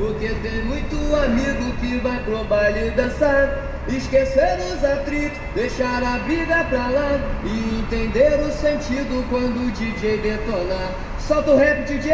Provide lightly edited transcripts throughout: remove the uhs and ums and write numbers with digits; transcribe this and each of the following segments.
Porque tem muito amigo que vai pro baile dançar, esquecer os atritos, deixar a briga pra lá e entender o sentido quando o DJ detonar. Solta o rap, DJ!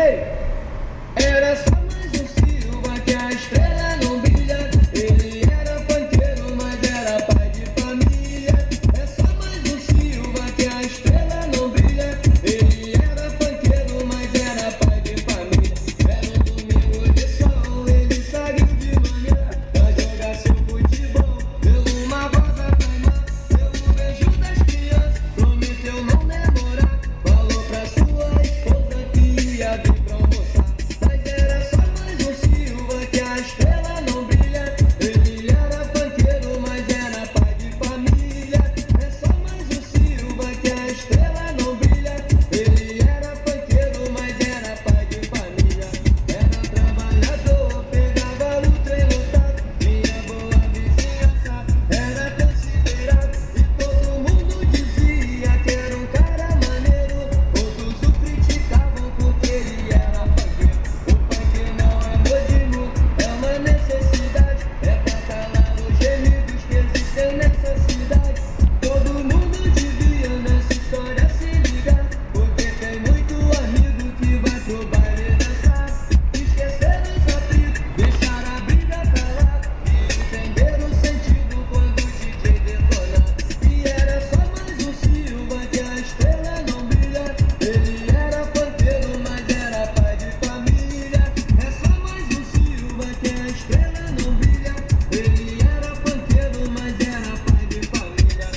Era só mais um Silva que a estrela não brilha. Ele era funkeiro, mas era pai de família. É só mais um Silva que a estrela não brilha. Ele era funkeiro, mas era pai de família. Era um domingo de sol, ele saiu de manhã pra jogar seu futebol. Deu uma voz a clamar, deu um beijo das crianças, prometeu não demorar. Falou pra sua esposa que ia vir pra almoçar. Mas era só mais um Silva que a estrela não brilha. Ele era funkeiro, mas era pai de família. É só mais um Silva que a estrela não brilha. Ele era funkeiro, mas era pai de família. Era trabalhador, pegava o trem lotado. Minha boa vizinhança era considerado, e todo mundo dizia que era um cara maneiro. Outros o criticavam porque ele era funkeiro. O funk não é modismo, é uma necessidade. É pra calar os gemidos que existem nessa cidade. Todo mundo devia nessa história se ligar, porque tem muito amigo que vai pro baile dançar, esquecer os atritos, deixar a briga pra lá e entender o sentido quando o DJ detonar. E era só mais um Silva que a estrela não brilha. Ele era funkeiro, mas era pai de família. É só mais um Silva que a estrela não brilha. Ele era funkeiro, mas era pai de família.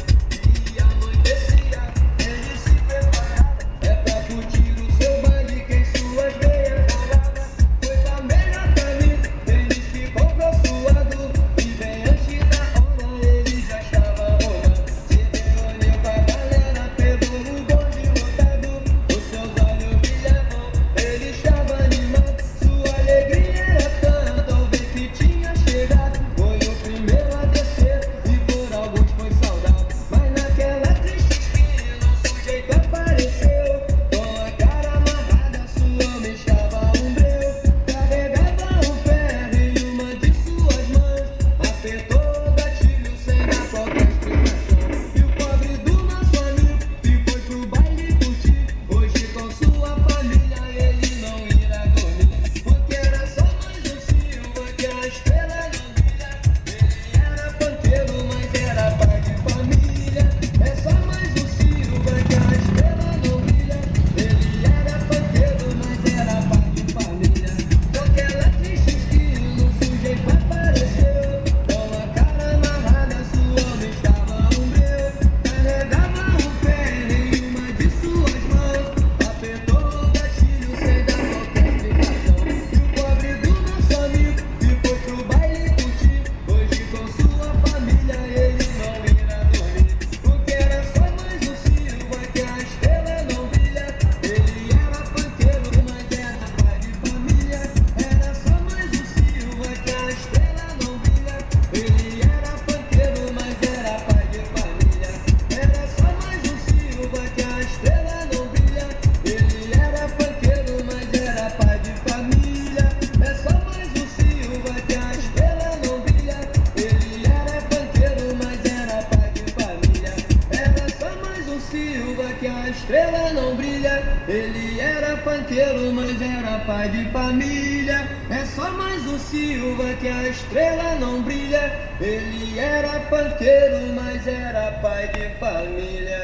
E anoitecia, ele se preparava, é pra curtir o seu baile que em suas veias rolava. Foi pra melhor camisa, ele ficou suado, e bem antes da hora ele já estava rolando. Se reuniu com a galera, pegou o bonde lotado, os seus olhos brilhavam, ele estava animado. Sua alegria era tanta ao ver que tinha chegado. Foi o primeiro a descer e por alguns foi saudado. Mas naquela triste esquina um sujeito apareceu, com a cara amarrada, sua alma estava um breu. Carregava um ferro em uma de suas mãos, apertou o gatilho sem dar qualquer explicação. E o pobre do nosso amigo que foi pro baile curtir, hoje com sua família ele não irá dormir. Porque era só mais um Silva que a estrela não brilha. Ele era funkeiro, mas era pai de família. É só mais um Silva que a estrela não brilha. Ele era funkeiro, mas era pai de família. Naquela triste esquina um sujeito apareceu, com a cara amarrada, sua alma estava um breu. Carregava um ferro em uma de suas mãos, apertou o gatilho sem dar qualquer explicação. E o pobre do nosso amigo que foi pro baile curtir, hoje com sua família ele não irá dormir. Porque era só mais um Silva que a estrela não brilha. Ele era funkeiro, mas era pai de família. Era só mais um Silva que a estrela não brilha. Ele era funkeiro, mas era pai de família. Era só mais um Silva que a estrela não brilha. Ele era funkeiro, mas era pai de família. É só mais um Silva que a estrela não brilha. Ele era funkeiro, mas era pai de família. Era só mais um Silva que a estrela não brilha. Ele era funkeiro, mas era pai de família. É só mais um Silva que a estrela não brilha. Ele era funkeiro, mas era pai de família.